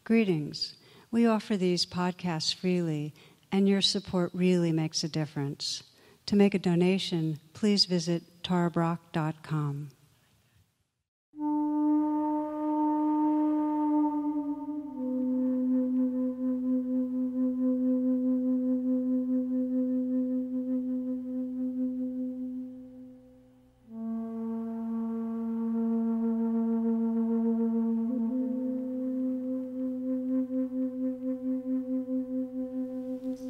Greetings. We offer these podcasts freely, and your support really makes a difference. To make a donation, please visit tarabrach.com.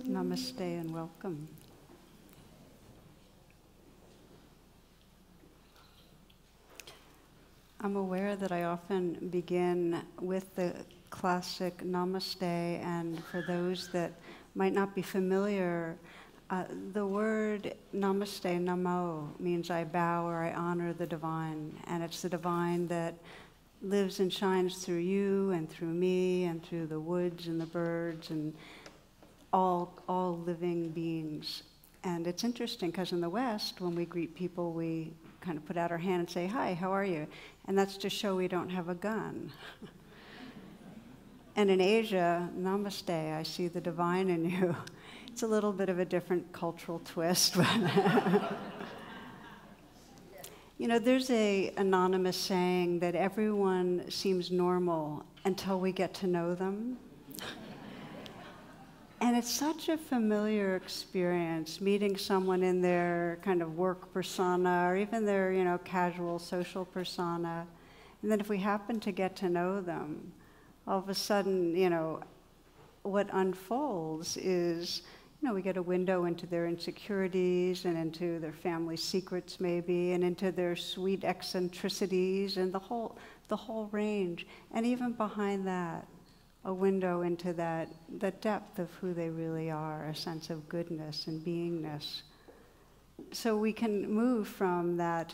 Namaste and welcome. I'm aware that I often begin with the classic Namaste, and for those that might not be familiar, the word Namaste, Namo, means I bow or I honor the divine, and it's the divine that lives and shines through you and through me and through the woods and the birds and all living beings. And it's interesting because in the West, when we greet people, we kind of put out our hand and say, "Hi, how are you?" And that's to show we don't have a gun. And in Asia, Namaste, I see the divine in you. It's a little bit of a different cultural twist. You know, there's an anonymous saying that everyone seems normal until we get to know them. And it's such a familiar experience, meeting someone in their kind of work persona or even their, casual social persona. And then if we happen to get to know them, all of a sudden, what unfolds is, we get a window into their insecurities and into their family secrets maybe, and into their sweet eccentricities and the whole range. And even behind that, a window into that depth of who they really are, a sense of goodness and beingness. So we can move from that,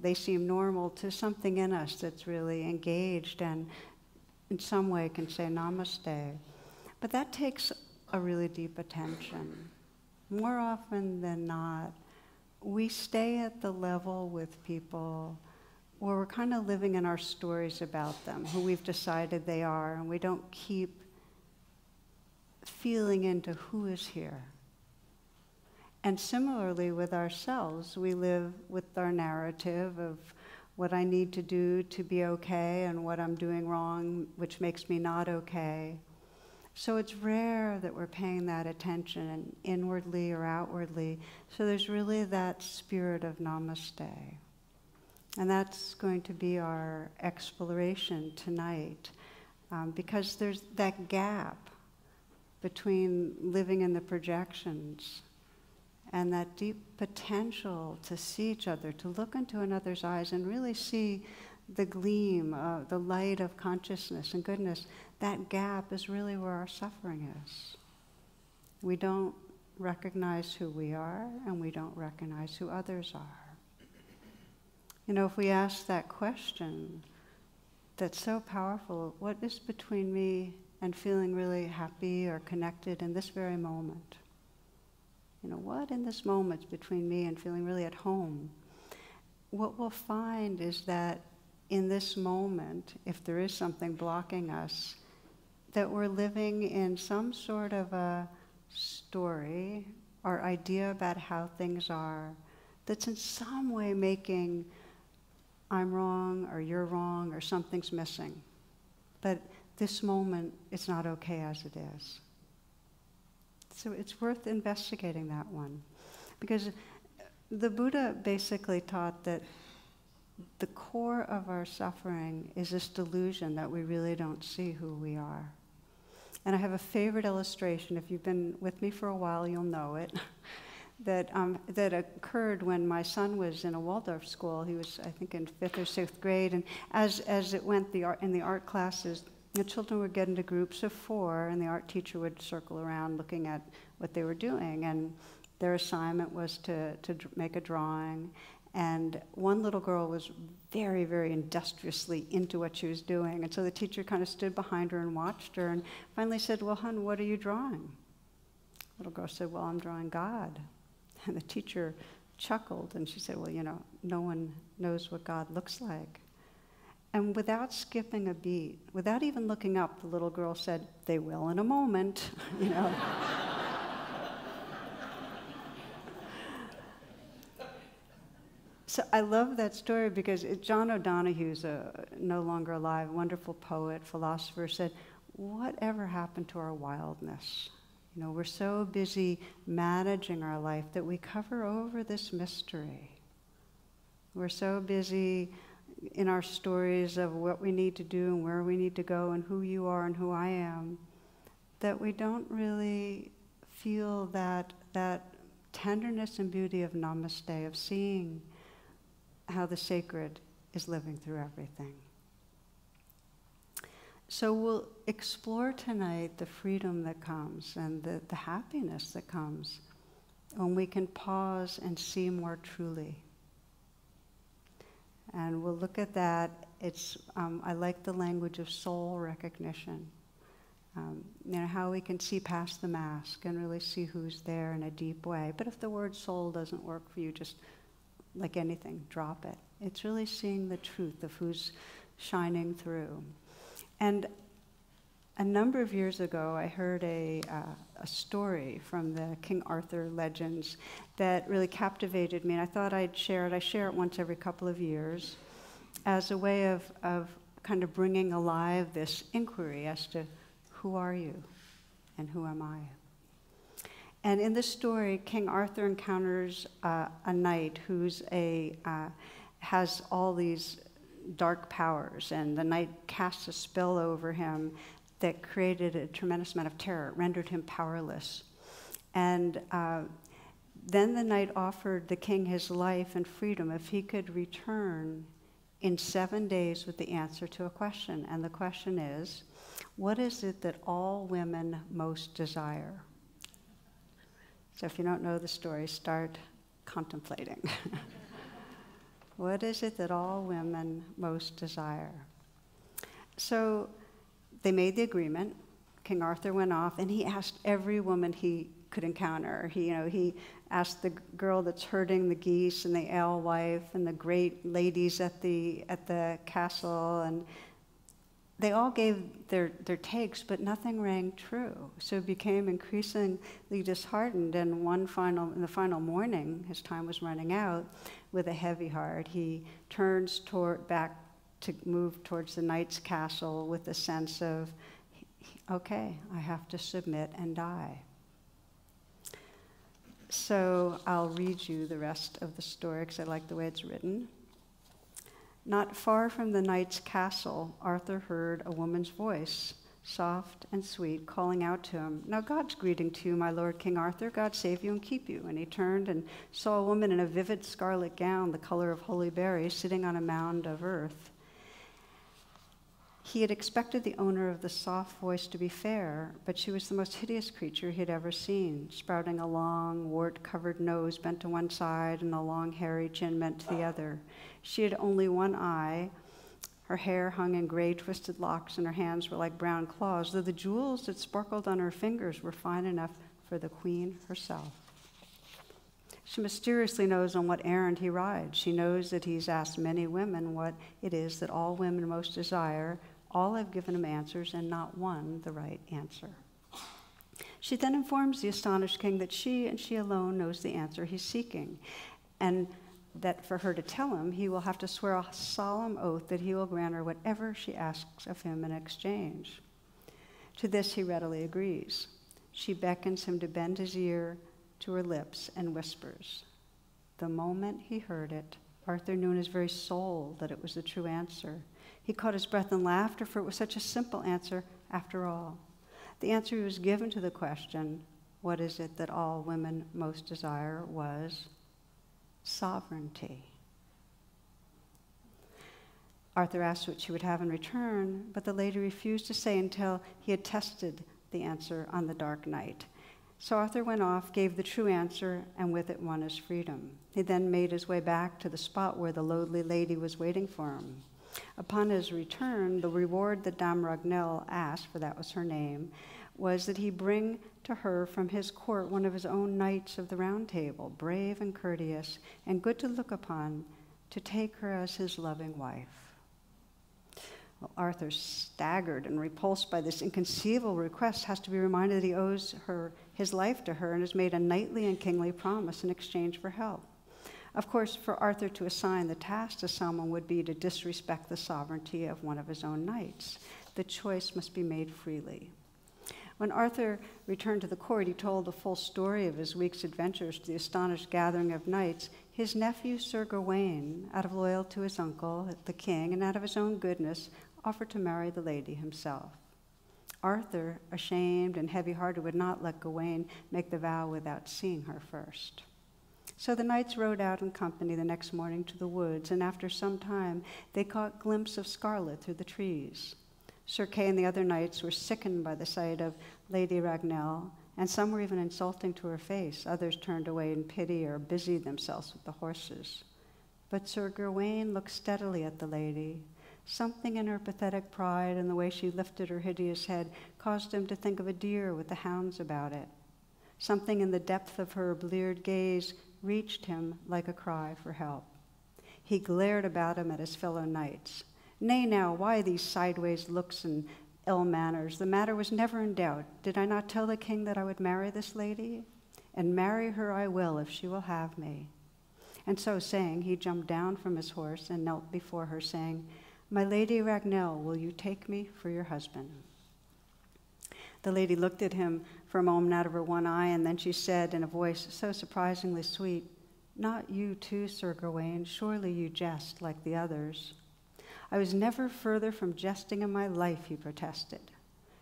they seem normal, to something in us that's really engaged and in some way can say Namaste. But that takes a really deep attention. More often than not, we stay at the level with people where we're kind of living in our stories about them, who we've decided they are, and we don't keep feeling into who is here. And similarly with ourselves, we live with our narrative of what I need to do to be okay and what I'm doing wrong, which makes me not okay. So it's rare that we're paying that attention inwardly or outwardly. So there's really that spirit of Namaste. And that's going to be our exploration tonight, because there's that gap between living in the projections and that deep potential to see each other, to look into another's eyes and really see the gleam, the light of consciousness and goodness. That gap is really where our suffering is. We don't recognize who we are, and we don't recognize who others are. If we ask that question that's so powerful, what is between me and feeling really happy or connected in this very moment? What in this moment is between me and feeling really at home? What we'll find is that in this moment, if there is something blocking us, that we're living in some sort of a story or idea about how things are that's in some way making I'm wrong, or you're wrong, or something's missing. But this moment is not okay as it is. So it's worth investigating that one. Because the Buddha basically taught that the core of our suffering is this delusion that we really don't see who we are. And I have a favorite illustration. If you've been with me for a while, you'll know it. That occurred when my son was in a Waldorf school. He was, I think, in 5th or 6th grade. And as it went in the art classes, the children would get into groups of 4, and the art teacher would circle around looking at what they were doing. And their assignment was to make a drawing. And one little girl was very, very industriously into what she was doing. And so the teacher kind of stood behind her and watched her and finally said, "Well, hon, what are you drawing?" The little girl said, "Well, I'm drawing God." And the teacher chuckled, and she said, "Well, no one knows what God looks like." And without skipping a beat, without even looking up, the little girl said, "They will in a moment," you know. So I love that story because John O'Donohue's no longer alive, wonderful poet, philosopher, said, whatever happened to our wildness? You know, we're so busy managing our life that we cover over this mystery. We're so busy in our stories of what we need to do and where we need to go and who you are and who I am, that we don't really feel that tenderness and beauty of Namaste, of seeing how the sacred is living through everything. So we'll explore tonight the freedom that comes and the happiness that comes when we can pause and see more truly. And we'll look at that. I like the language of soul recognition. You know, how we can see past the mask and really see who's there in a deep way. But if the word soul doesn't work for you, just like anything, drop it. It's really seeing the truth of who's shining through. And a number of years ago, I heard a story from the King Arthur legends that really captivated me, and I thought I'd share it. I share it once every couple of years as a way of kind of bringing alive this inquiry as to who are you and who am I? And in this story, King Arthur encounters a knight who's has all these dark powers, and the knight casts a spell over him that created a tremendous amount of terror. It rendered him powerless. And then the knight offered the king his life and freedom if he could return in 7 days with the answer to a question. And the question is, what is it that all women most desire? So if you don't know the story, start contemplating. What is it that all women most desire? So they made the agreement. King Arthur went off, and he asked every woman he could encounter. He asked the girl that's herding the geese and the alewife and the great ladies at the castle, and they all gave their takes, but nothing rang true. So he became increasingly disheartened, and in the final morning, his time was running out, with a heavy heart, he turns back to move towards the knight's castle with a sense of, okay, I have to submit and die. So I'll read you the rest of the story because I like the way it's written. Not far from the knight's castle, Arthur heard a woman's voice, soft and sweet, calling out to him, "Now God's greeting to you, my lord King Arthur. God save you and keep you." And he turned and saw a woman in a vivid scarlet gown, the color of holy berries, sitting on a mound of earth. He had expected the owner of the soft voice to be fair, but she was the most hideous creature he had ever seen, sprouting a long, wart-covered nose bent to one side and a long, hairy chin bent to the other. She had only one eye. Her hair hung in gray, twisted locks, and her hands were like brown claws, though the jewels that sparkled on her fingers were fine enough for the queen herself. She mysteriously knows on what errand he rides. She knows that he's asked many women what it is that all women most desire. All have given him answers, and not one the right answer. She then informs the astonished king that she and she alone knows the answer he's seeking, and that for her to tell him, he will have to swear a solemn oath that he will grant her whatever she asks of him in exchange. To this he readily agrees. She beckons him to bend his ear to her lips and whispers. The moment he heard it, Arthur knew in his very soul that it was the true answer. He caught his breath in laughter, for it was such a simple answer after all. The answer he was given to the question, what is it that all women most desire, was sovereignty. Arthur asked what she would have in return, but the lady refused to say until he had tested the answer on the dark night. So Arthur went off, gave the true answer, and with it won his freedom. He then made his way back to the spot where the lowly lady was waiting for him. Upon his return, the reward that Dame Ragnell asked, for that was her name, was that he bring to her from his court one of his own knights of the Round Table, brave and courteous, and good to look upon, to take her as his loving wife. Well, Arthur, staggered and repulsed by this inconceivable request, has to be reminded that he owes his life to her and has made a knightly and kingly promise in exchange for help. Of course, for Arthur to assign the task to someone would be to disrespect the sovereignty of one of his own knights. The choice must be made freely. When Arthur returned to the court, he told the full story of his week's adventures to the astonished gathering of knights. His nephew, Sir Gawain, out of loyalty to his uncle, the king, and out of his own goodness, offered to marry the lady himself. Arthur, ashamed and heavy-hearted, would not let Gawain make the vow without seeing her first. So the knights rode out in company the next morning to the woods, and after some time they caught a glimpse of scarlet through the trees. Sir Kay and the other knights were sickened by the sight of Lady Ragnell, and some were even insulting to her face. Others turned away in pity or busied themselves with the horses. But Sir Gawain looked steadily at the lady. Something in her pathetic pride and the way she lifted her hideous head caused him to think of a deer with the hounds about it. Something in the depth of her bleared gaze reached him like a cry for help. He glared about him at his fellow knights. Nay now, why these sideways looks and ill manners? The matter was never in doubt. Did I not tell the king that I would marry this lady? And marry her I will if she will have me. And so saying, he jumped down from his horse and knelt before her, saying, My Lady Ragnell, will you take me for your husband? The lady looked at him for a moment out of her one eye, and then she said in a voice so surprisingly sweet, Not you too, Sir Gawain, surely you jest like the others. I was never further from jesting in my life, he protested.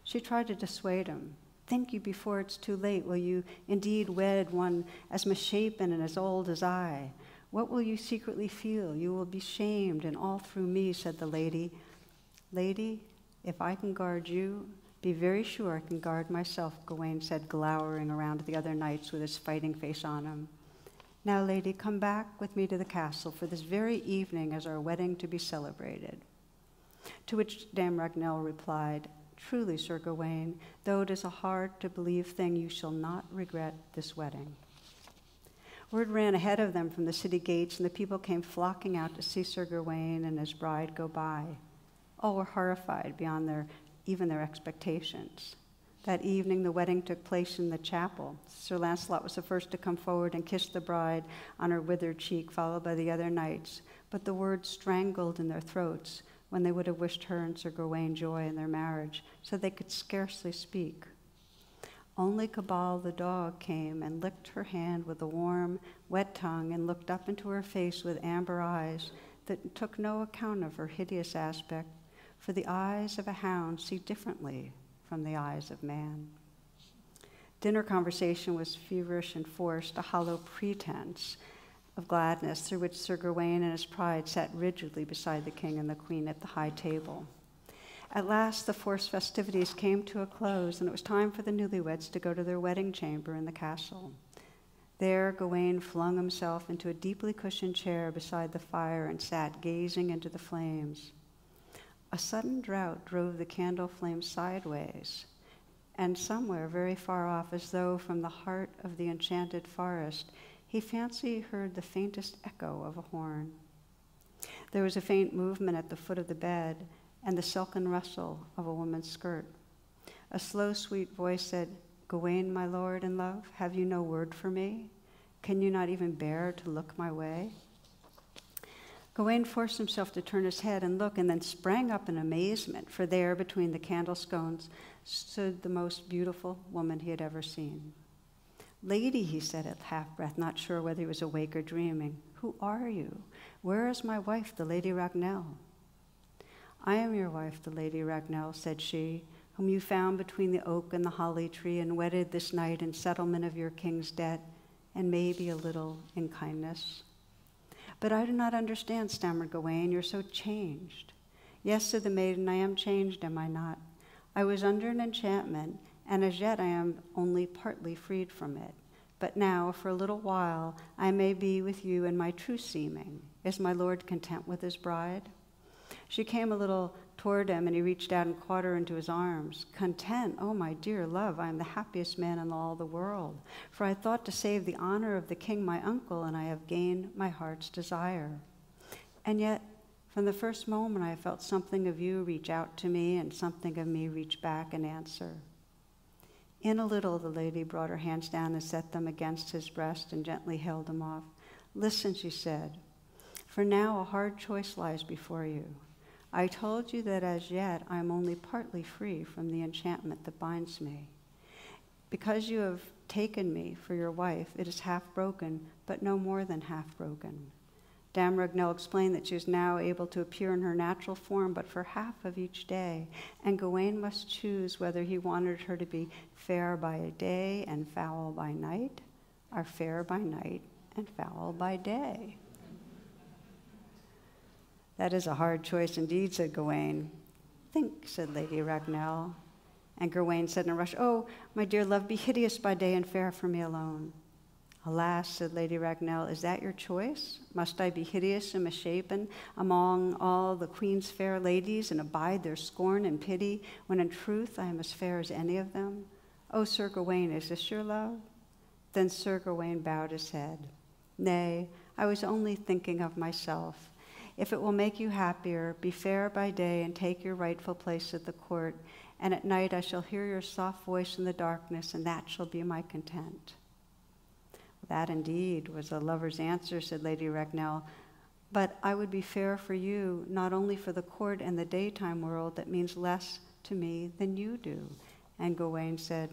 She tried to dissuade him. Think you before it's too late, will you indeed wed one as misshapen and as old as I? What will you secretly feel? You will be shamed, and all through me, said the lady. Lady, if I can guard you, be very sure I can guard myself, Gawain said, glowering around at the other knights with his fighting face on him. Now, lady, come back with me to the castle, for this very evening is our wedding to be celebrated. To which Dame Ragnell replied, Truly, Sir Gawain, though it is a hard-to-believe thing, you shall not regret this wedding. Word ran ahead of them from the city gates, and the people came flocking out to see Sir Gawain and his bride go by. All were horrified beyond even their expectations. That evening, the wedding took place in the chapel. Sir Lancelot was the first to come forward and kiss the bride on her withered cheek, followed by the other knights. But the words strangled in their throats when they would have wished her and Sir Gawain joy in their marriage, so they could scarcely speak. Only Cabal the dog came and licked her hand with a warm, wet tongue and looked up into her face with amber eyes that took no account of her hideous aspect, for the eyes of a hound see differently from the eyes of man. Dinner conversation was feverish and forced, a hollow pretense of gladness through which Sir Gawain and his pride sat rigidly beside the king and the queen at the high table. At last, the forced festivities came to a close, and it was time for the newlyweds to go to their wedding chamber in the castle. There, Gawain flung himself into a deeply cushioned chair beside the fire and sat gazing into the flames. A sudden draught drove the candle flame sideways, and somewhere very far off, as though from the heart of the enchanted forest, he fancied he heard the faintest echo of a horn. There was a faint movement at the foot of the bed, and the silken rustle of a woman's skirt. A slow, sweet voice said, Gawain, my lord and love, have you no word for me? Can you not even bear to look my way? Gawain forced himself to turn his head and look, and then sprang up in amazement, for there, between the candle scones, stood the most beautiful woman he had ever seen. Lady, he said at half-breath, not sure whether he was awake or dreaming, who are you? Where is my wife, the Lady Ragnell? I am your wife, the Lady Ragnell, said she, whom you found between the oak and the holly tree and wedded this night in settlement of your king's debt, and maybe a little in kindness. But I do not understand, stammered Gawain, you're so changed. Yes, said the maiden, I am changed, am I not? I was under an enchantment, and as yet I am only partly freed from it. But now, for a little while, I may be with you in my true seeming. Is my lord content with his bride? She came a little toward him, and he reached out and caught her into his arms. Content, oh my dear love, I am the happiest man in all the world, for I thought to save the honor of the king my uncle, and I have gained my heart's desire. And yet, From the first moment, I felt something of you reach out to me and something of me reach back and answer. In a little, the lady brought her hands down and set them against his breast and gently held him off. Listen, she said, for now a hard choice lies before you. I told you that as yet I am only partly free from the enchantment that binds me. Because you have taken me for your wife, it is half broken, but no more than half broken. Dame Ragnell explained that she was now able to appear in her natural form, but for half of each day, and Gawain must choose whether he wanted her to be fair by day and foul by night, or fair by night and foul by day. That is a hard choice indeed, said Gawain. Think, said Lady Ragnell. And Gawain said in a rush, oh, my dear love, be hideous by day and fair for me alone. Alas, said Lady Ragnell, is that your choice? Must I be hideous and misshapen among all the queen's fair ladies and abide their scorn and pity, when in truth I am as fair as any of them? Oh, Sir Gawain, is this your love? Then Sir Gawain bowed his head. Nay, I was only thinking of myself. If it will make you happier, be fair by day and take your rightful place at the court, and at night I shall hear your soft voice in the darkness, and that shall be my content. That indeed was a lover's answer, said Lady Ragnell, but I would be fair for you, not only for the court and the daytime world that means less to me than you do. And Gawain said,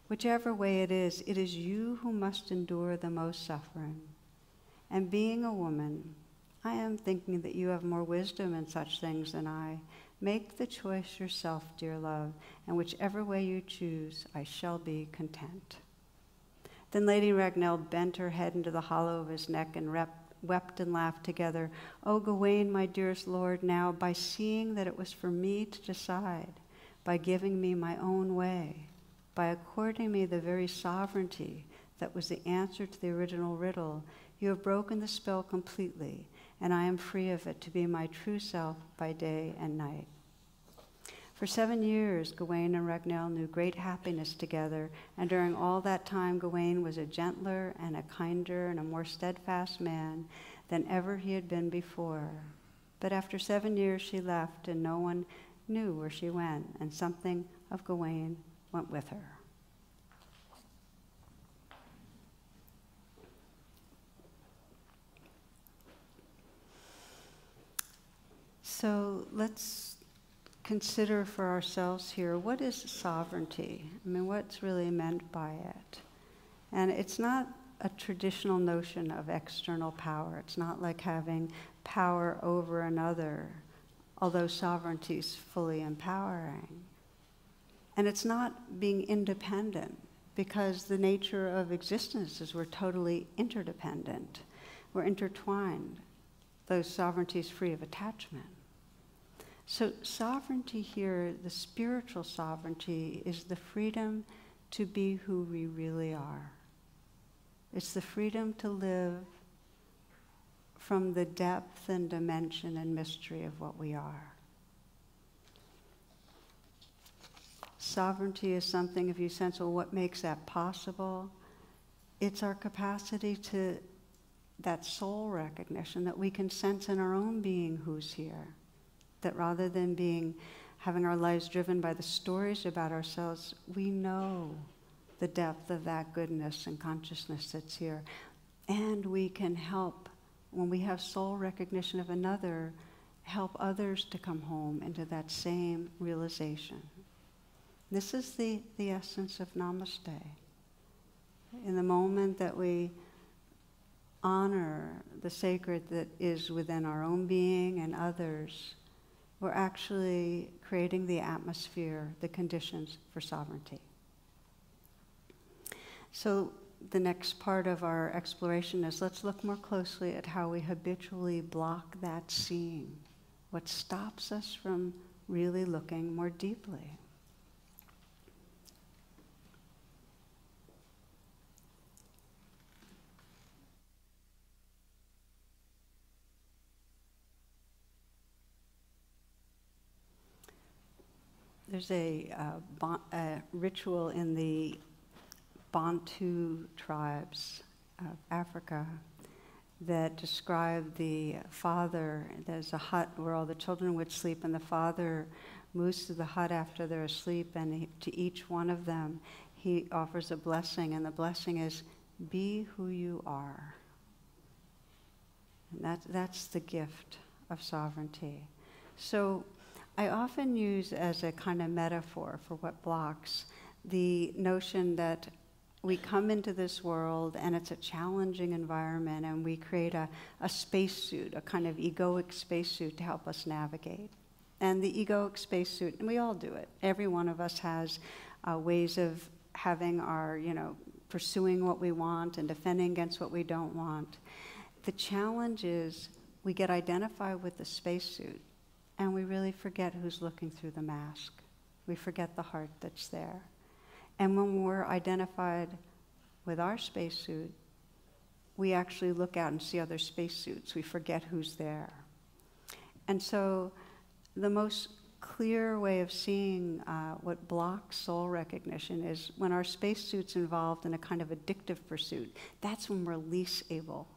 whichever way it is you who must endure the most suffering. And being a woman, I am thinking that you have more wisdom in such things than I. Make the choice yourself, dear love, and whichever way you choose, I shall be content. Then Lady Ragnell bent her head into the hollow of his neck and wept and laughed together. O Gawain, my dearest lord, now, by seeing that it was for me to decide, by giving me my own way, by according me the very sovereignty that was the answer to the original riddle, you have broken the spell completely, and I am free of it to be my true self by day and night. For 7 years, Gawain and Ragnell knew great happiness together, and during all that time, Gawain was a gentler and a kinder and a more steadfast man than ever he had been before. But after 7 years, she left, and no one knew where she went, and something of Gawain went with her. So let's consider for ourselves here, what is sovereignty? I mean, what's really meant by it? And it's not a traditional notion of external power. It's not like having power over another, although sovereignty is fully empowering. And it's not being independent, because the nature of existence is we're totally interdependent. We're intertwined. Though sovereignty is free of attachment. So sovereignty here, the spiritual sovereignty, is the freedom to be who we really are. It's the freedom to live from the depth and dimension and mystery of what we are. Sovereignty is something, if you sense, well, what makes that possible? It's our capacity to that soul recognition that we can sense in our own being who's here. That rather than having our lives driven by the stories about ourselves, we know the depth of that goodness and consciousness that's here. And we can help, when we have soul recognition of another, help others to come home into that same realization. This is the essence of Namaste. In the moment that we honor the sacred that is within our own being and others, we're actually creating the atmosphere, the conditions for sovereignty. So the next part of our exploration is let's look more closely at how we habitually block that seeing, what stops us from really looking more deeply. There's a ritual in the Bantu tribes of Africa that describe the father. There's a hut where all the children would sleep, and the father moves to the hut after they're asleep, and to each one of them, he offers a blessing, and the blessing is, be who you are. And that's the gift of sovereignty. So I often use as a kind of metaphor for what blocks the notion that we come into this world and it's a challenging environment, and we create a spacesuit, a kind of egoic spacesuit to help us navigate. And the egoic spacesuit, and we all do it. Every one of us has ways of having our, pursuing what we want and defending against what we don't want. The challenge is we get identified with the spacesuit, and we really forget who's looking through the mask. We forget the heart that's there. And when we're identified with our spacesuit, we actually look out and see other spacesuits. We forget who's there. And so the most clear way of seeing what blocks soul recognition is when our spacesuit's involved in a kind of addictive pursuit. That's when we're least able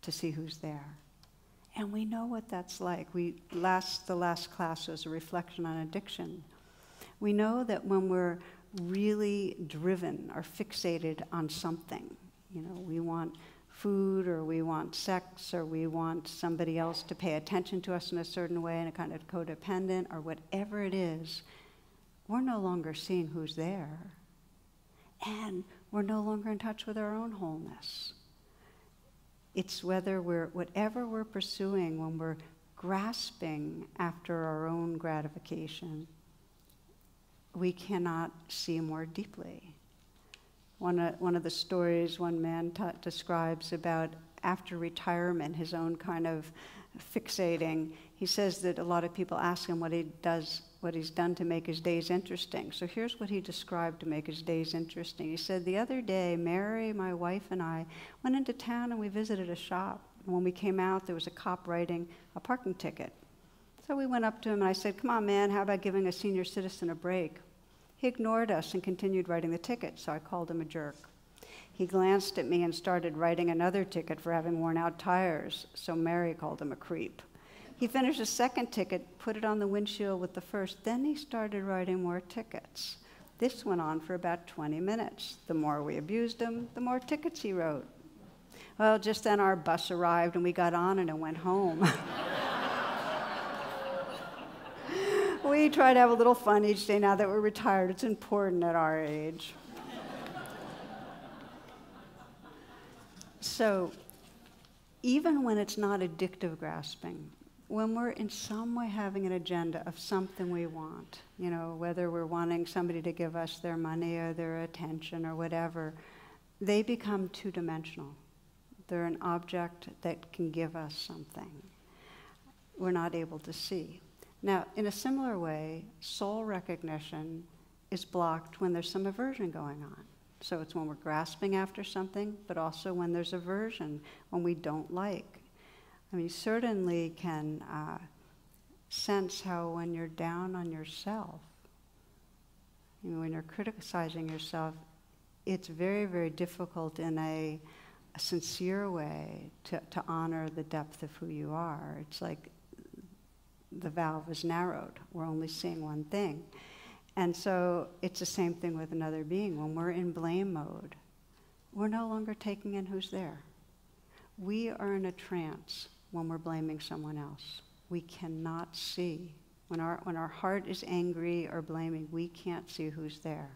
to see who's there. And we know what that's like. The last class was a reflection on addiction. We know that when we're really driven or fixated on something, we want food, or we want sex, or we want somebody else to pay attention to us in a certain way, in a kind of codependent, or whatever it is, we're no longer seeing who's there. And we're no longer in touch with our own wholeness. It's whatever we're pursuing, when we're grasping after our own gratification, we cannot see more deeply. One of the stories one man describes about after retirement, his own kind of fixating, he says that a lot of people ask him what he's done to make his days interesting. So here's what he described to make his days interesting. He said, the other day, Mary, my wife, and I went into town and we visited a shop. And when we came out, there was a cop writing a parking ticket. So we went up to him and I said, come on, man, how about giving a senior citizen a break? He ignored us and continued writing the ticket, so I called him a jerk. He glanced at me and started writing another ticket for having worn out tires, so Mary called him a creep. He finished a second ticket, put it on the windshield with the first, then he started writing more tickets. This went on for about 20 minutes. The more we abused him, the more tickets he wrote. Well, just then our bus arrived and we got on it and went home. We try to have a little fun each day now that we're retired. It's important at our age. So even when it's not addictive grasping, when we're in some way having an agenda of something we want, whether we're wanting somebody to give us their money or their attention or whatever, they become two-dimensional. They're an object that can give us something we're not able to see. Now, in a similar way, soul recognition is blocked when there's some aversion going on. So it's when we're grasping after something, but also when there's aversion, when we don't like. I mean, you certainly can sense how when you're down on yourself, when you're criticizing yourself, it's very, very difficult in a sincere way to honor the depth of who you are. It's like the valve is narrowed. We're only seeing one thing. And so it's the same thing with another being. When we're in blame mode, we're no longer taking in who's there. We are in a trance when we're blaming someone else. We cannot see. When our heart is angry or blaming, we can't see who's there.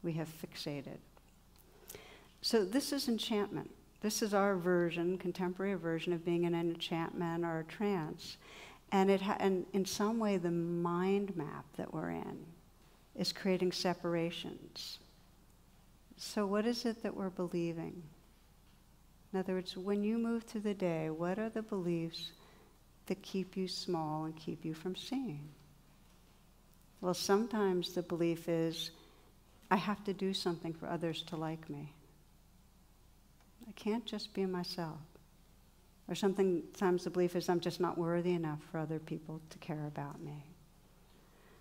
We have fixated. So this is enchantment. This is our version, contemporary version of being in an enchantment or a trance. And and in some way, the mind map that we're in is creating separations. So what is it that we're believing? In other words, when you move through the day, what are the beliefs that keep you small and keep you from seeing? Well, sometimes the belief is, I have to do something for others to like me. I can't just be myself. Or sometimes the belief is I'm just not worthy enough for other people to care about me.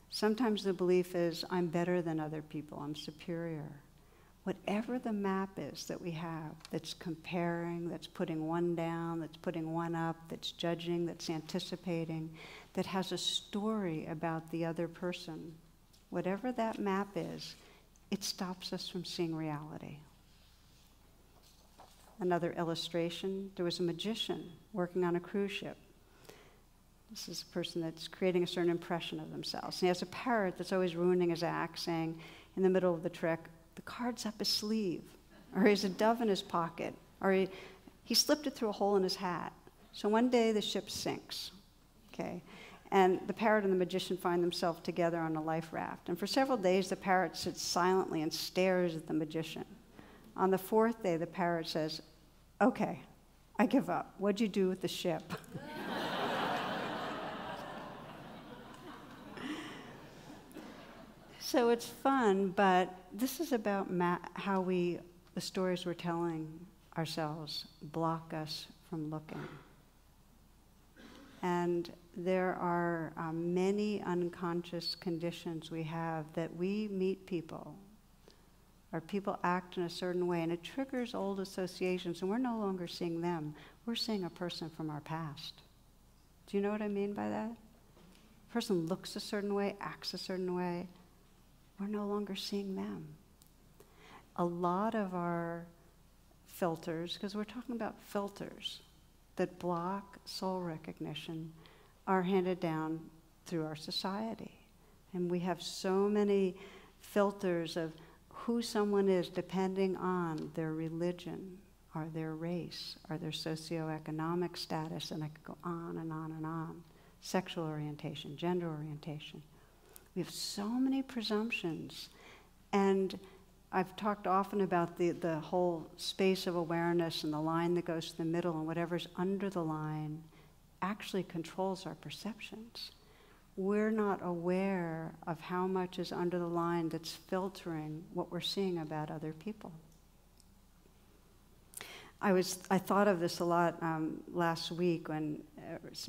Sometimes the belief is I'm better than other people, I'm superior. whatever the map is that we have, that's comparing, that's putting one down, that's putting one up, that's judging, that's anticipating, that has a story about the other person, whatever that map is, it stops us from seeing reality. Another illustration, there was a magician working on a cruise ship. This is a person that's creating a certain impression of themselves. And he has a parrot that's always ruining his act, saying in the middle of the trick, the card's up his sleeve, or he has a dove in his pocket, or he slipped it through a hole in his hat. So one day the ship sinks, okay? And the parrot and the magician find themselves together on a life raft. And for several days, the parrot sits silently and stares at the magician. On the fourth day, the parrot says, okay, I give up. What'd you do with the ship? So it's fun, but this is about how the stories we're telling ourselves block us from looking. And there are many unconscious conditions we have that we meet people, or people act in a certain way, and it triggers old associations, and we're no longer seeing them. We're seeing a person from our past. Do you know what I mean by that? A person looks a certain way, acts a certain way. We're no longer seeing them. A lot of our filters, because we're talking about filters that block soul recognition, are handed down through our society. And we have so many filters of who someone is depending on their religion, or their race, or their socioeconomic status, and I could go on and on and on. Sexual orientation, gender orientation. We have so many presumptions. And I've talked often about the whole space of awareness and the line that goes to the middle, and whatever's under the line actually controls our perceptions. We're not aware of how much is under the line that's filtering what we're seeing about other people. I thought of this a lot last week when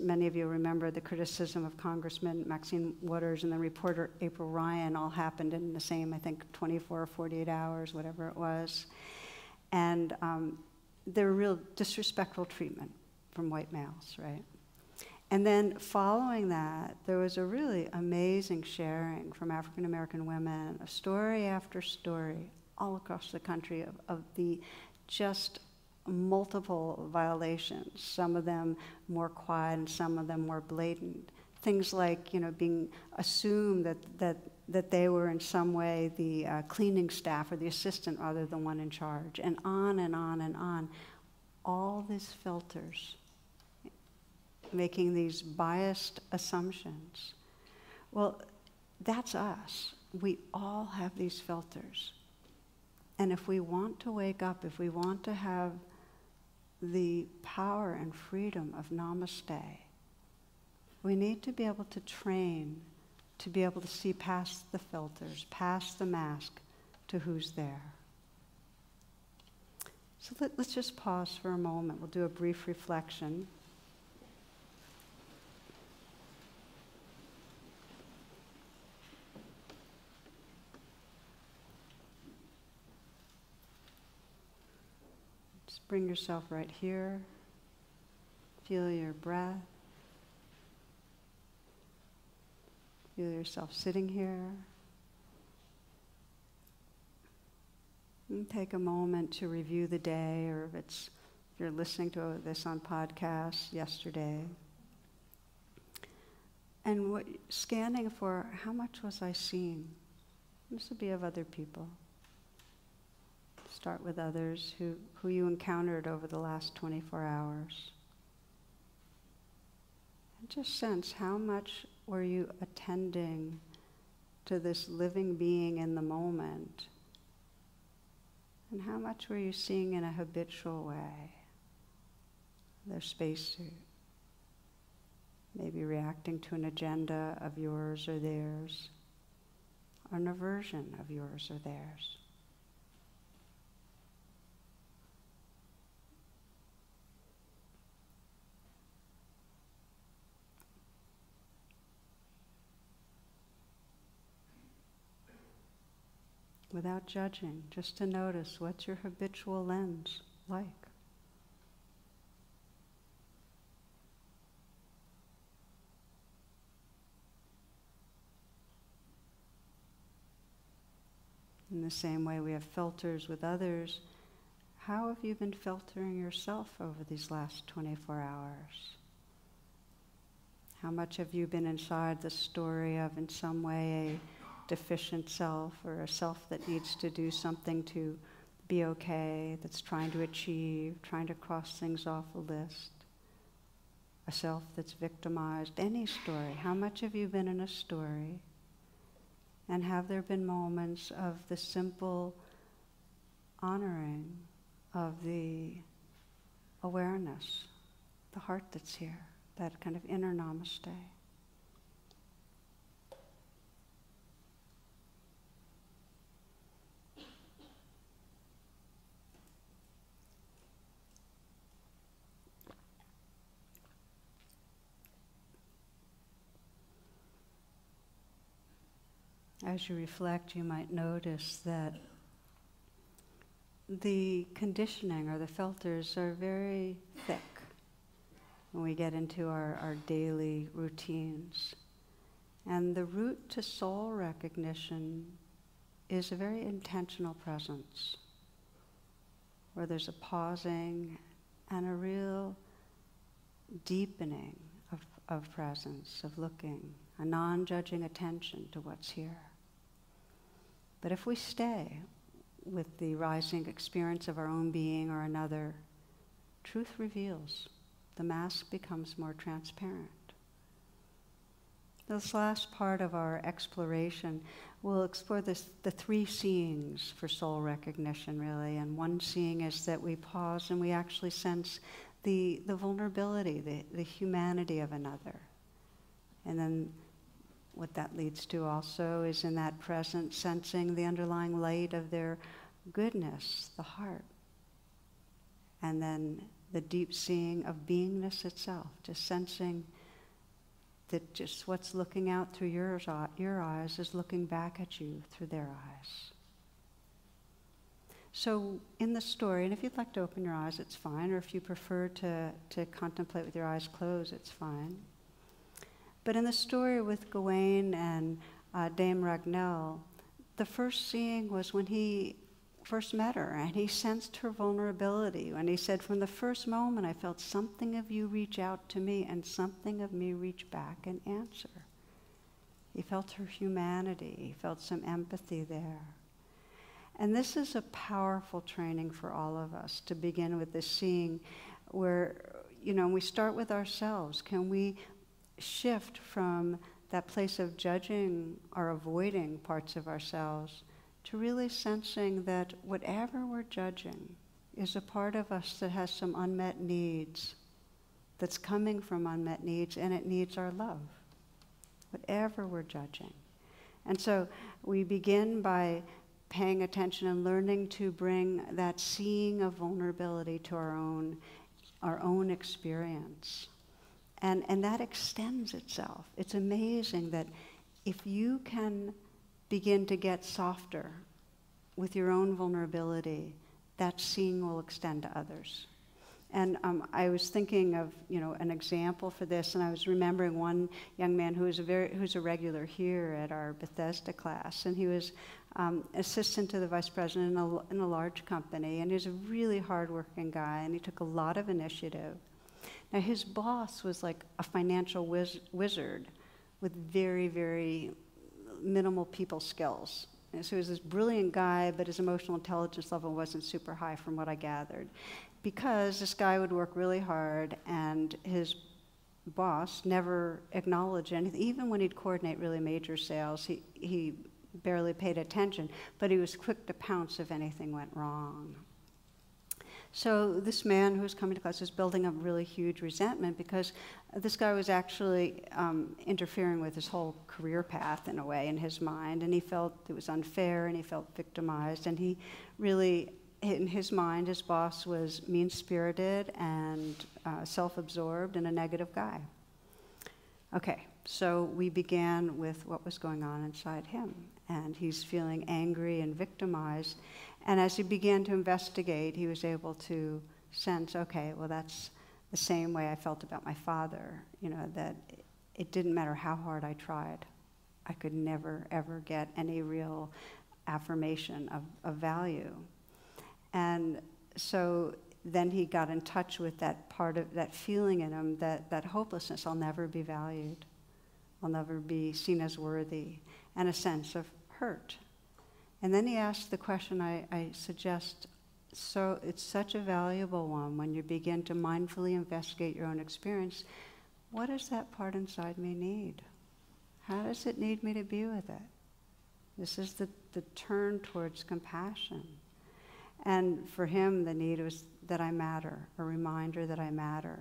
many of you remember the criticism of Congressman Maxine Waters and the reporter April Ryan all happened in the same, I think, 24 or 48 hours, whatever it was. And there were real disrespectful treatment from white males, right? And then following that, there was a really amazing sharing from African American women, of story after story, all across the country of the just multiple violations, some of them more quiet and some of them more blatant. Things like, being assumed that they were in some way the cleaning staff or the assistant rather than one in charge, and on and on and on. All these filters, making these biased assumptions. Well, that's us. We all have these filters. And if we want to wake up, if we want to have the power and freedom of Namaste, we need to be able to train to be able to see past the filters, past the mask, to who's there. So let's just pause for a moment. We'll do a brief reflection. Bring yourself right here. Feel your breath. Feel yourself sitting here. And take a moment to review the day, or if you're listening to this on podcast, yesterday. And scanning for how much was I seeing? This would be of other people. Start with others who you encountered over the last 24 hours. And just sense how much were you attending to this living being in the moment, and how much were you seeing in a habitual way, their spacesuit, maybe reacting to an agenda of yours or theirs, or an aversion of yours or theirs. without judging, just to notice what's your habitual lens like. In the same way we have filters with others, how have you been filtering yourself over these last 24 hours? How much have you been inside the story of, in some way, a deficient self, or a self that needs to do something to be okay, that's trying to achieve, trying to cross things off a list? A self that's victimized, any story. How much have you been in a story? And have there been moments of the simple honoring of the awareness, the heart that's here, that kind of inner namaste? As you reflect, you might notice that the conditioning or the filters are very thick when we get into our daily routines. And the route to soul recognition is a very intentional presence, where there's a pausing and a real deepening of presence, of looking, a non-judging attention to what's here. But if we stay with the rising experience of our own being or another, truth reveals. The mask becomes more transparent. This last part of our exploration, we'll explore the three seeings for soul recognition, really. And one seeing is that we pause and we actually sense the vulnerability, the humanity of another. And then what that leads to also is, in that present, sensing the underlying light of their goodness, the heart. And then the deep seeing of beingness itself, just sensing that just what's looking out through your eyes is looking back at you through their eyes. So in the story, and if you'd like to open your eyes, it's fine, or if you prefer to contemplate with your eyes closed, it's fine. But in the story with Gawain and Dame Ragnell, the first seeing was when he first met her, and he sensed her vulnerability. And he said, from the first moment, I felt something of you reach out to me and something of me reach back and answer. He felt her humanity. He felt some empathy there. And this is a powerful training for all of us, to begin with this seeing where, we start with ourselves. Can we shift from that place of judging or avoiding parts of ourselves to really sensing that whatever we're judging is a part of us that has some unmet needs, that's coming from unmet needs, and it needs our love, whatever we're judging. And so we begin by paying attention and learning to bring that seeing of vulnerability to our own experience. And that extends itself. It's amazing that if you can begin to get softer with your own vulnerability, that seeing will extend to others. And I was thinking of, an example for this, and I was remembering one young man who's a regular here at our Bethesda class, and he was assistant to the vice president in a large company, and he was a really hardworking guy, and he took a lot of initiative. Now, his boss was like a financial wizard with very, very minimal people skills. And so he was this brilliant guy, but his emotional intelligence level wasn't super high from what I gathered. Because this guy would work really hard, and his boss never acknowledged anything. Even when he'd coordinate really major sales, he barely paid attention, but he was quick to pounce if anything went wrong. So this man who was coming to class was building up really huge resentment because this guy was actually interfering with his whole career path in a way in his mind, and he felt it was unfair, and he felt victimized, and he really, in his mind, his boss was mean-spirited and self-absorbed and a negative guy. Okay, so we began with what was going on inside him. and he's feeling angry and victimized. And as he began to investigate, he was able to sense, okay, well, that's the same way I felt about my father, that it didn't matter how hard I tried. I could never, ever get any real affirmation of value. And so then he got in touch with that part of that feeling in him, that hopelessness. I'll never be valued. I'll never be seen as worthy, and a sense of hurt. And then he asked the question I suggest, so it's such a valuable one when you begin to mindfully investigate your own experience. What does that part inside me need? How does it need me to be with it? This is the turn towards compassion. And for him, the need was that I matter, a reminder that I matter,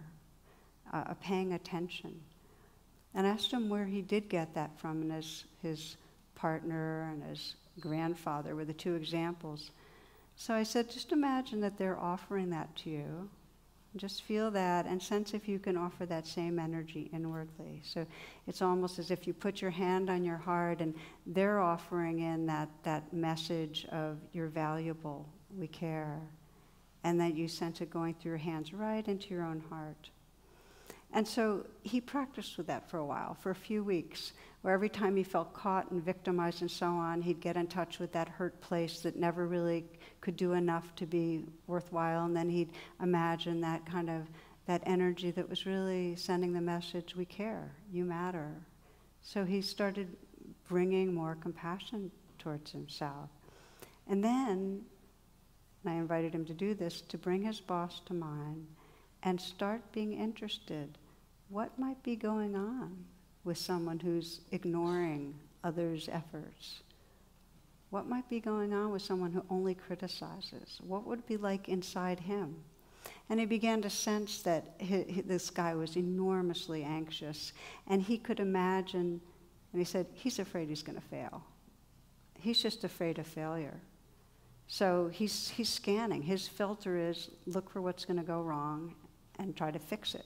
a paying attention. And I asked him where he did get that from, and his partner and his grandfather were the two examples. So I said, just imagine that they're offering that to you. Just feel that and sense if you can offer that same energy inwardly. So it's almost as if you put your hand on your heart and they're offering in that message of you're valuable, we care, and that you sense it going through your hands right into your own heart. And so he practiced with that for a while, for a few weeks, where every time he felt caught and victimized and so on, he'd get in touch with that hurt place that never really could do enough to be worthwhile, and then he'd imagine that kind of, that energy that was really sending the message, we care, you matter. So he started bringing more compassion towards himself. And then, and I invited him to do this, to bring his boss to mind and start being interested. What might be going on with someone who's ignoring others' efforts? What might be going on with someone who only criticizes? What would it be like inside him? And he began to sense that this guy was enormously anxious, and he could imagine, and he said, he's afraid he's going to fail. He's just afraid of failure. So he's scanning. His filter is look for what's going to go wrong and try to fix it.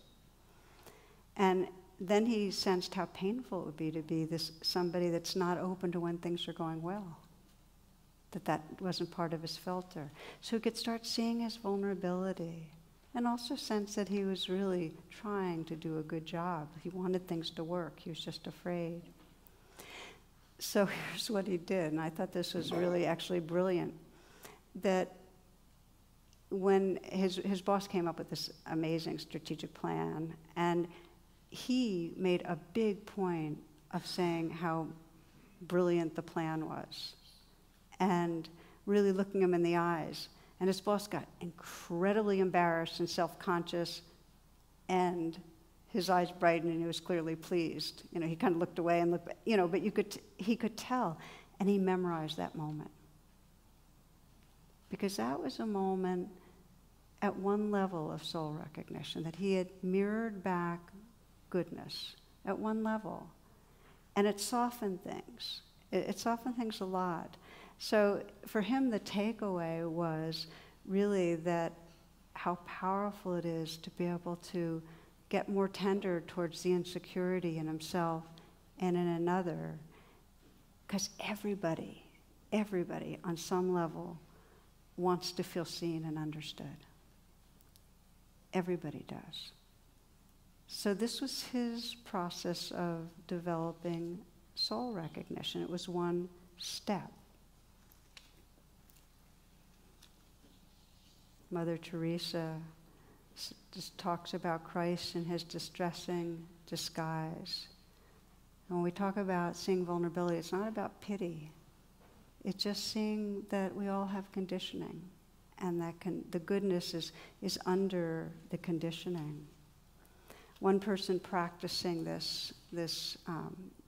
And then he sensed how painful it would be to be somebody that's not open to when things are going well, that wasn't part of his filter. So he could start seeing his vulnerability and also sense that he was really trying to do a good job. He wanted things to work. He was just afraid. So here's what he did, and I thought this was really actually brilliant, that when his boss came up with this amazing strategic plan, and he made a big point of saying how brilliant the plan was and really looking him in the eyes. And his boss got incredibly embarrassed and self-conscious, and his eyes brightened and he was clearly pleased. He kind of looked away and looked, but he could tell, and he memorized that moment. Because that was a moment at one level of soul recognition, that he had mirrored back goodness at one level. And it softened things. It softened things a lot. So for him, the takeaway was really that how powerful it is to be able to get more tender towards the insecurity in himself and in another. Because everybody on some level wants to feel seen and understood. Everybody does. So this was his process of developing soul recognition. It was one step. Mother Teresa just talks about Christ in his distressing disguise. And when we talk about seeing vulnerability, it's not about pity. It's just seeing that we all have conditioning, and that the goodness is under the conditioning. One person practicing this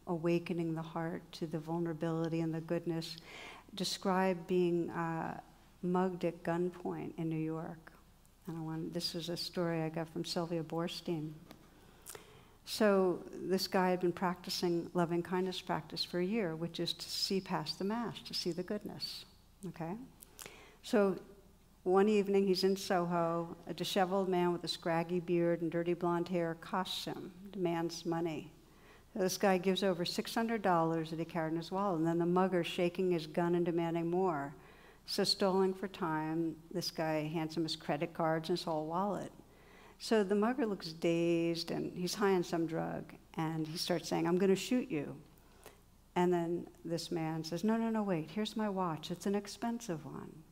awakening the heart to the vulnerability and the goodness described being mugged at gunpoint in New York. This is a story I got from Sylvia Borstein. So this guy had been practicing loving kindness practice for a year, which is to see past the mask, to see the goodness, okay? So one evening he's in Soho, a disheveled man with a scraggy beard and dirty blonde hair accosts him, demands money. This guy gives over $600 that he carried in his wallet, and then the mugger shaking his gun and demanding more. So stalling for time, this guy hands him his credit cards and his whole wallet. So the mugger looks dazed, and he's high on some drug, and he starts saying, "I'm going to shoot you." And then this man says, "No, no, no, wait, here's my watch. It's an expensive one."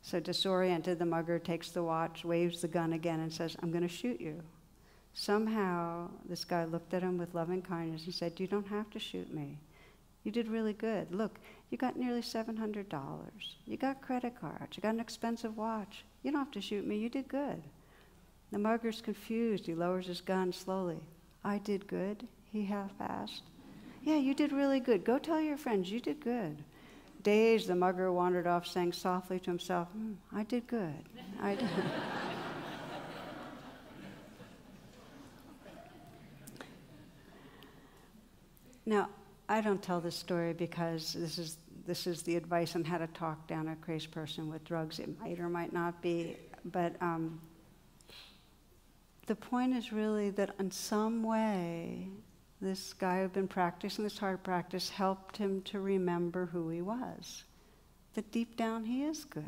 So disoriented, the mugger takes the watch, waves the gun again, and says, "I'm going to shoot you." Somehow, this guy looked at him with loving kindness and said, "You don't have to shoot me. You did really good. Look, you got nearly $700. You got credit cards. You got an expensive watch. You don't have to shoot me. You did good." The mugger's confused. He lowers his gun slowly. "I did good," he half-asked. "Yeah, you did really good. Go tell your friends you did good." Dazed, the mugger wandered off, saying softly to himself, "I did good. I did." Now, I don't tell this story because this is the advice on how to talk down a crazed person with drugs. It might or might not be, but the point is really that in some way, this guy who'd been practicing this hard practice helped him to remember who he was, that deep down he is good.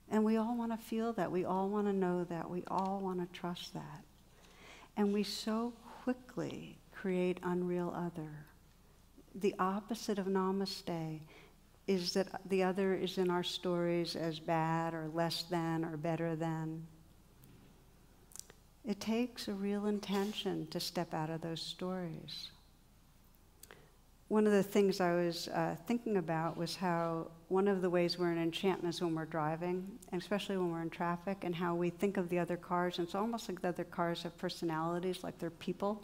And we all want to feel that. We all want to know that. We all want to trust that. And we so quickly create unreal other. The opposite of Namaste is that the other is in our stories as bad or less than or better than. It takes a real intention to step out of those stories. One of the things I was thinking about was how one of the ways we're in enchantment is when we're driving, and especially when we're in traffic, and how we think of the other cars, and it's almost like the other cars have personalities, like they're people,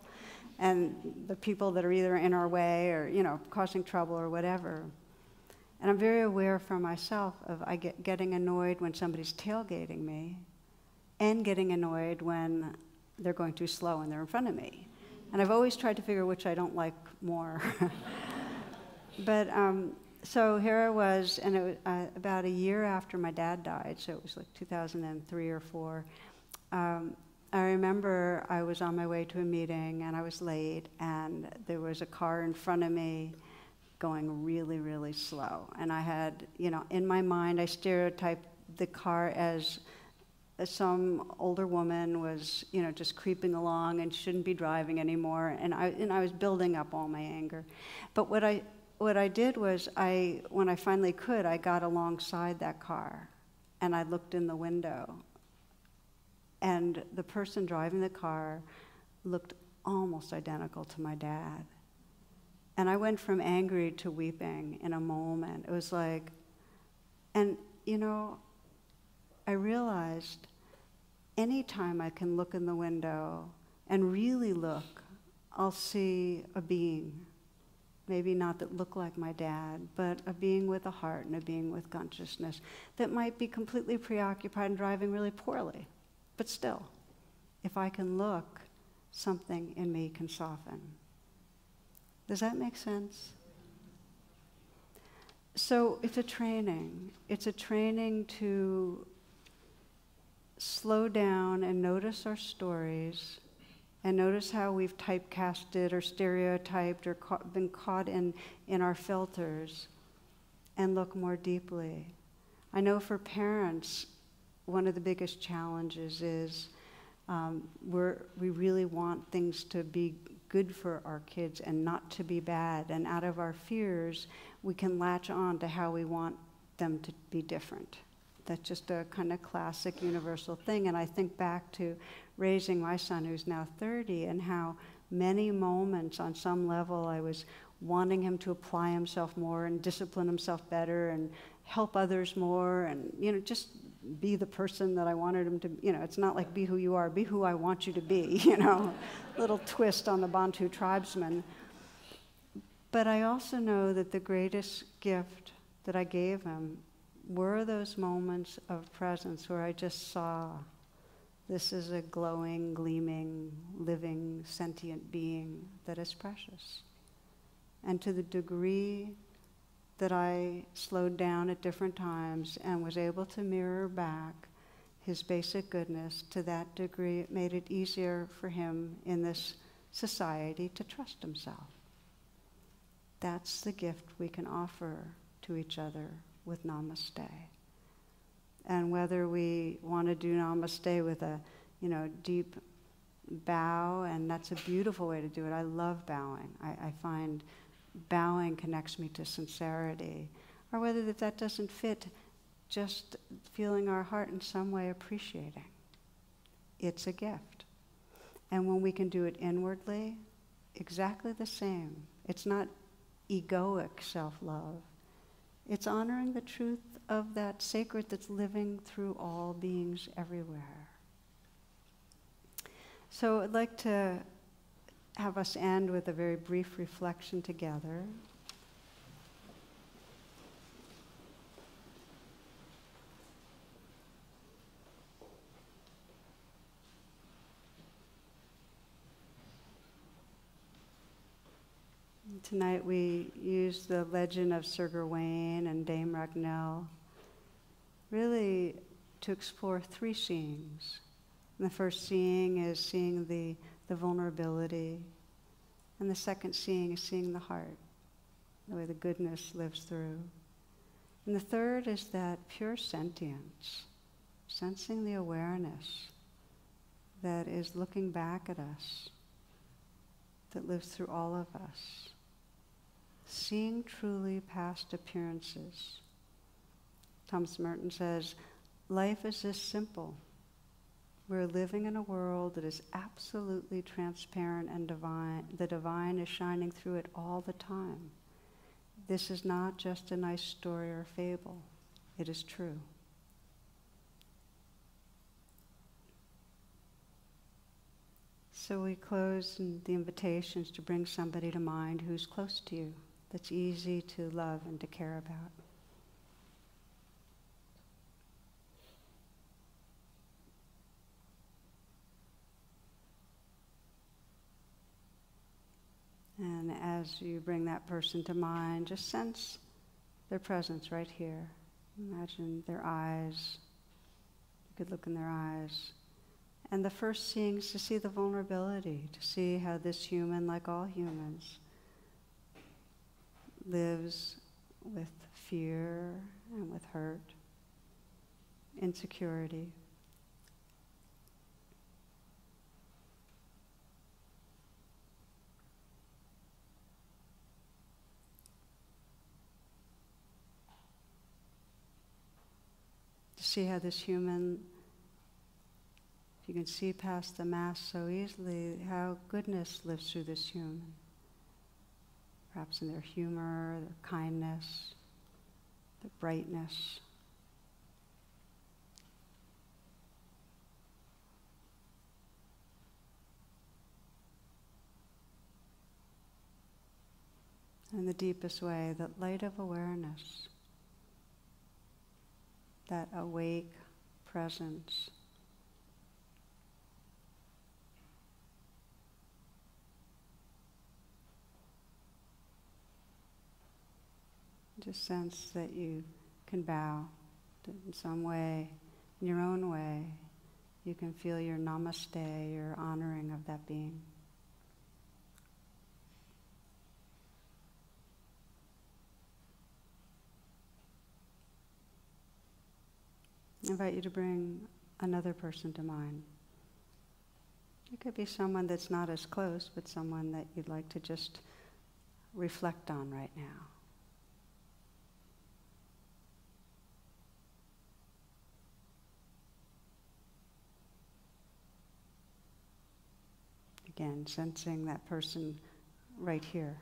and the people that are either in our way or, causing trouble or whatever. And I'm very aware for myself of getting annoyed when somebody's tailgating me, and getting annoyed when they're going too slow and they're in front of me. And I've always tried to figure which I don't like more. But so here I was, and it was about a year after my dad died, so it was like 2003 or 4. I remember I was on my way to a meeting, and I was late, and there was a car in front of me going really, really slow. And I had, in my mind, I stereotyped the car as some older woman was, just creeping along and shouldn't be driving anymore. And I was building up all my anger. But what I did was, when I finally could, I got alongside that car, and I looked in the window. And the person driving the car looked almost identical to my dad. And I went from angry to weeping in a moment. It was like, and I realized anytime I can look in the window and really look, I'll see a being. Maybe not that look like my dad, but a being with a heart and a being with consciousness that might be completely preoccupied and driving really poorly. But still, if I can look, something in me can soften. Does that make sense? So it's a training. It's a training to slow down and notice our stories, and notice how we've typecasted or stereotyped or been caught in our filters, and look more deeply. I know for parents, one of the biggest challenges is we really want things to be good for our kids and not to be bad. And out of our fears, we can latch on to how we want them to be different. That's just a kind of classic universal thing. And I think back to raising my son, who's now 30, and how many moments on some level I was wanting him to apply himself more and discipline himself better and help others more and, just be the person that I wanted him to, it's not like be who you are, be who I want you to be, little twist on the Bantu tribesman. But I also know that the greatest gift that I gave him were those moments of presence where I just saw this is a glowing, gleaming, living, sentient being that is precious. And to the degree that I slowed down at different times and was able to mirror back his basic goodness, to that degree it made it easier for him in this society to trust himself. That's the gift we can offer to each other with Namaste. And whether we want to do Namaste with a, deep bow, and that's a beautiful way to do it. I love bowing. I find bowing connects me to sincerity. Or whether that doesn't fit, just feeling our heart in some way appreciating. It's a gift. And when we can do it inwardly, exactly the same. It's not egoic self-love. It's honoring the truth of that sacred that's living through all beings everywhere. So I'd like to have us end with a very brief reflection together. Tonight we use the legend of Sir Gawain and Dame Ragnell really to explore three seeings. And the first seeing is seeing the vulnerability. And the second seeing is seeing the heart, the way the goodness lives through. And the third is that pure sentience, sensing the awareness that is looking back at us, that lives through all of us. Seeing truly past appearances. Thomas Merton says, life is this simple. We're living in a world that is absolutely transparent and divine. The divine is shining through it all the time. This is not just a nice story or fable. It is true. So we close the invitations to bring somebody to mind who's close to you, that's easy to love and to care about. And as you bring that person to mind, just sense their presence right here. Imagine their eyes. You could look in their eyes. And the first seeing is to see the vulnerability, to see how this human, like all humans, lives with fear and with hurt, insecurity. To see how this human, if you can see past the mask so easily, how goodness lives through this human. Perhaps in their humor, their kindness, their brightness. In the deepest way, that light of awareness, that awake presence. Just sense that you can bow in some way, in your own way. You can feel your namaste, your honoring of that being. I invite you to bring another person to mind. It could be someone that's not as close, but someone that you'd like to just reflect on right now. Again, sensing that person right here.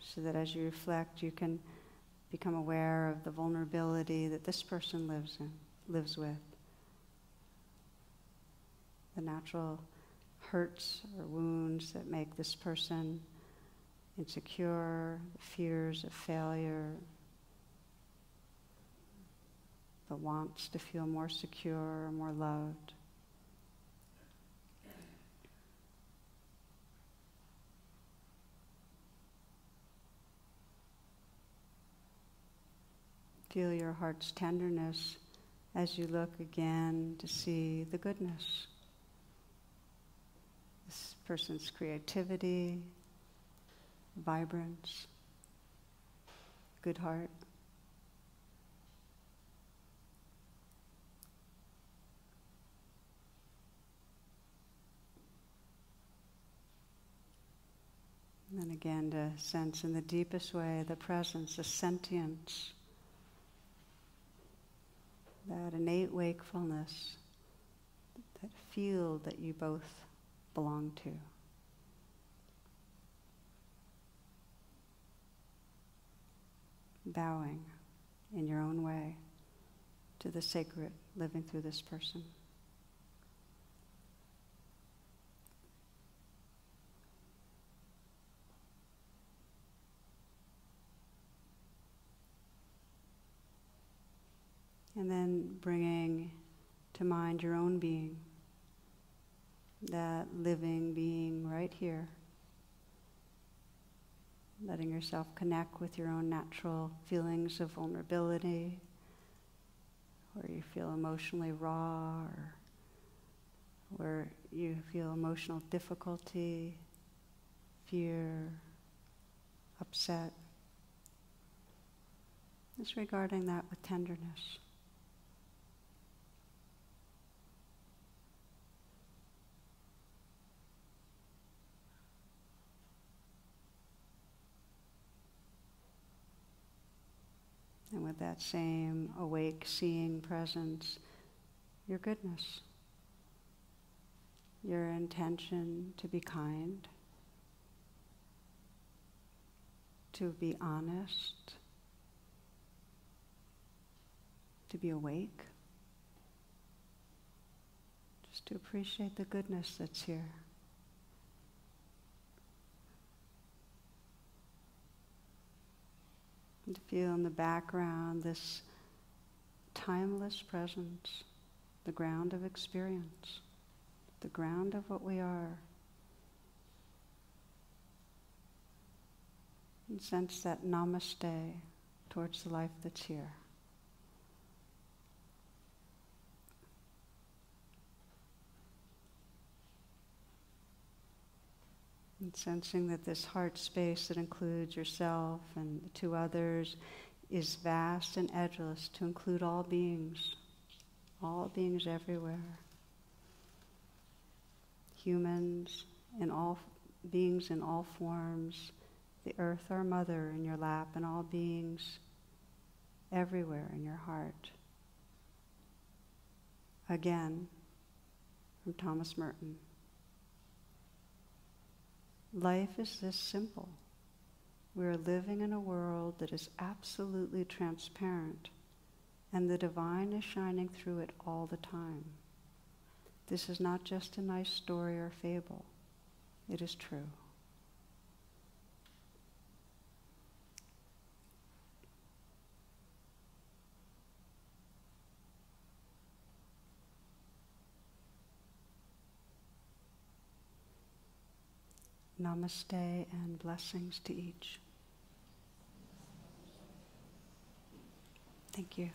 So that as you reflect, you can become aware of the vulnerability that this person lives with. The natural hurts or wounds that make this person insecure, the fears of failure, the wants to feel more secure, more loved. Feel your heart's tenderness as you look again to see the goodness. This person's creativity, vibrance, good heart. And then again to sense in the deepest way the presence, the sentience, that innate wakefulness, that field that you both belong to. Bowing in your own way to the sacred living through this person. And then bringing to mind your own being, that living being right here. Letting yourself connect with your own natural feelings of vulnerability, where you feel emotionally raw, or where you feel emotional difficulty, fear, upset. Just regarding that with tenderness. And with that same awake, seeing presence, your goodness, your intention to be kind, to be honest, to be awake, just to appreciate the goodness that's here. And to feel in the background this timeless presence, the ground of experience, the ground of what we are. And sense that namaste towards the life that's here. And sensing that this heart space that includes yourself and the two others is vast and edgeless to include all beings everywhere. Humans and all beings in all forms, the earth our mother in your lap, and all beings everywhere in your heart. Again, from Thomas Merton. Life is this simple. We are living in a world that is absolutely transparent, and the divine is shining through it all the time. This is not just a nice story or fable. It is true. Namaste and blessings to each. Thank you.